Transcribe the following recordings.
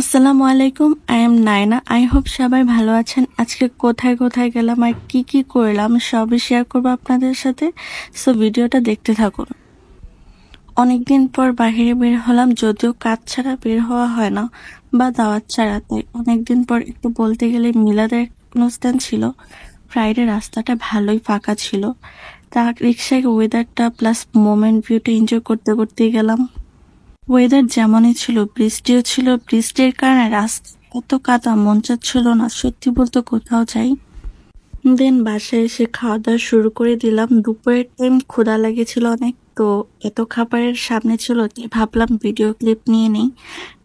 আসসালামু আলাইকুম, I am Naina. I hope সবাই ভালো আছেন। আজকে কোথায় কোথায় গেলাম আর কি কি করলাম সবই শেয়ার করবো আপনাদের সাথে। সো ভিডিওটা দেখতে থাকুন। অনেকদিন পর বাহিরে বের হলাম, যদিও কাজ ছাড়া বের হওয়া হয় না বা দাওয়াত ছাড়া, তাই অনেকদিন পর একটু বলতে গেলে মিলাদের অনুষ্ঠান ছিল। ফ্রাইডে রাস্তাটা ভালোই ফাঁকা ছিল, তা রিক্সায় ওয়েদারটা প্লাস মোমেন্ট ভিউটা এনজয় করতে করতেই গেলাম। ওয়েদার যেমনই ছিল, বৃষ্টিও ছিল। বৃষ্টির কারণে রাস্তা এত কাদা, মন চাচ্ছিল না সত্যি বলতে কোথাও যাই। দেন বাসায় এসে খাওয়া দাওয়া শুরু করে দিলাম। দুপুরের টাইম ক্ষুধা লেগেছিল অনেক, তো এত খাবারের সামনে ছিল তাই ভাবলাম ভিডিও ক্লিপ নিয়ে নেই।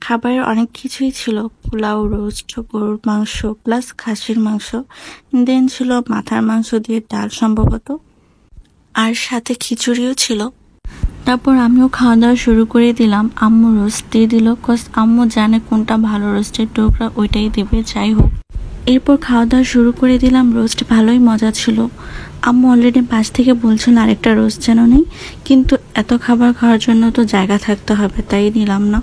খাবারের অনেক কিছুই ছিল, পোলাও, রোস্ট, গরুর মাংস প্লাস খাসির মাংস, দেন ছিল মাথার মাংস দিয়ে ডাল সম্ভবত, আর সাথে খিচুড়িও ছিল। তারপর আমিও খাওয়া দাওয়া শুরু করে দিলাম। আম্মু রোস্ট দিয়ে দিল, কজ আম্মু জানে কোনটা ভালো রোস্টের টুকরা, ওইটাই দেবে। যাই হোক, এরপর খাওয়া দাওয়া শুরু করে দিলাম। রোস্ট ভালোই মজা ছিল। আম্মু অলরেডি পাশ থেকে বলছিল আরেকটা রোস্ট যেন নেই, কিন্তু এত খাবার খাওয়ার জন্য তো জায়গা থাকতে হবে, তাই নিলাম না।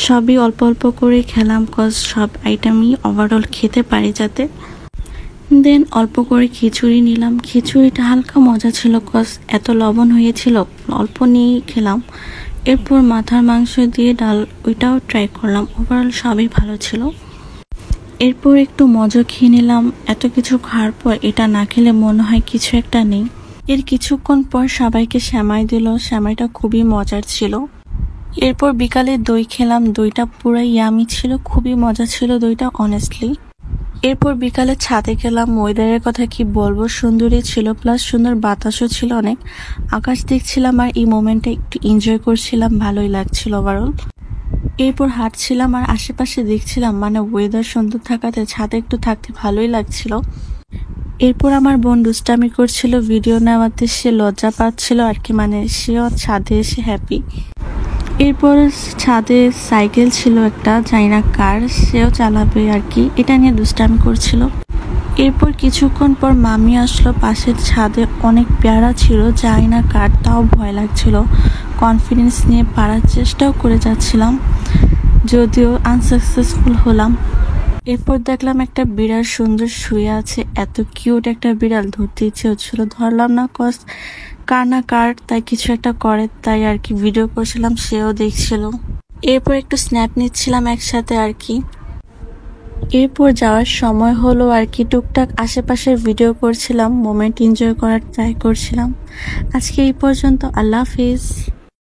সবই অল্প অল্প করে খেলাম, কজ সব আইটেমই ওভারঅল খেতে পারি যাতে। দেন অল্প করে খিচুড়ি নিলাম। খিচুড়িটা হালকা মজা ছিল, কজ এত লবণ হয়েছিল, অল্প নিয়েই খেলাম। এরপর মাথার মাংস দিয়ে ডাল, ওইটাও ট্রাই করলাম। ওভারঅল সবই ভালো ছিল। এরপর একটু মজা খেয়ে নিলাম। এত কিছু খাওয়ার পর এটা না খেলে মনে হয় কিছু একটা নেই। এর কিছুক্ষণ পর সবাইকে সেমাই দিল। সেমাইটা খুবই মজার ছিল। এরপর বিকালে দই খেলাম। দইটা পুরো ইয়ামি ছিল, খুবই মজা ছিল দইটা, অনেস্টলি। এরপর বিকালে ছাদে গেলাম। ওয়েদারের কথা কি বলবো, সুন্দরই ছিল, প্লাস সুন্দর বাতাসও ছিল অনেক। আকাশ দেখছিলাম আর এই মোমেন্টটা একটু এনজয় করছিলাম, ভালোই লাগছিল ওভারঅল। এরপর হাঁটছিলাম আর আশেপাশে দেখছিলাম, মানে ওয়েদার সুন্দর থাকাতে ছাদে একটু থাকতে ভালোই লাগছিল। এরপর আমার বোন দুষ্টামি করছিল, ভিডিও নেওয়াতে সে লজ্জা পাচ্ছিল আর কি, মানে সেও ছাদে এসে হ্যাপি। এরপর ছাদে সাইকেল ছিল একটা, জানি না কার, সেও চালাবে আর কি, এটা নিয়ে দুষ্টামি করছিল। এরপর কিছুক্ষণ পর মামি আসলো। পাশের ছাদে অনেক পেয়ারা ছিল, জানি না কার, তাও ভয় লাগছিল। কনফিডেন্স নিয়ে পারার চেষ্টাও করে যাচ্ছিলাম, যদিও আনসাকসেসফুল হলাম। এরপর দেখলাম একটা বিড়াল সুন্দর শুয়ে আছে। এত কিউট একটা বিড়াল, ধরতে ইচ্ছে হচ্ছিল, ধরলাম না, কজ কার না কার তাই কিছু একটা করে, তাই আর কি ভিডিও করছিলাম, সেও দেখছিল। এরপর একটু স্ন্যাপ নিচ্ছিলাম একসাথে আর কি। এরপর যাওয়ার সময় হলো আর কি, টুকটাক আশেপাশের ভিডিও করছিলাম, মোমেন্ট এনজয় করার ট্রাই করছিলাম। আজকে এই পর্যন্ত, আল্লাহ হাফিজ।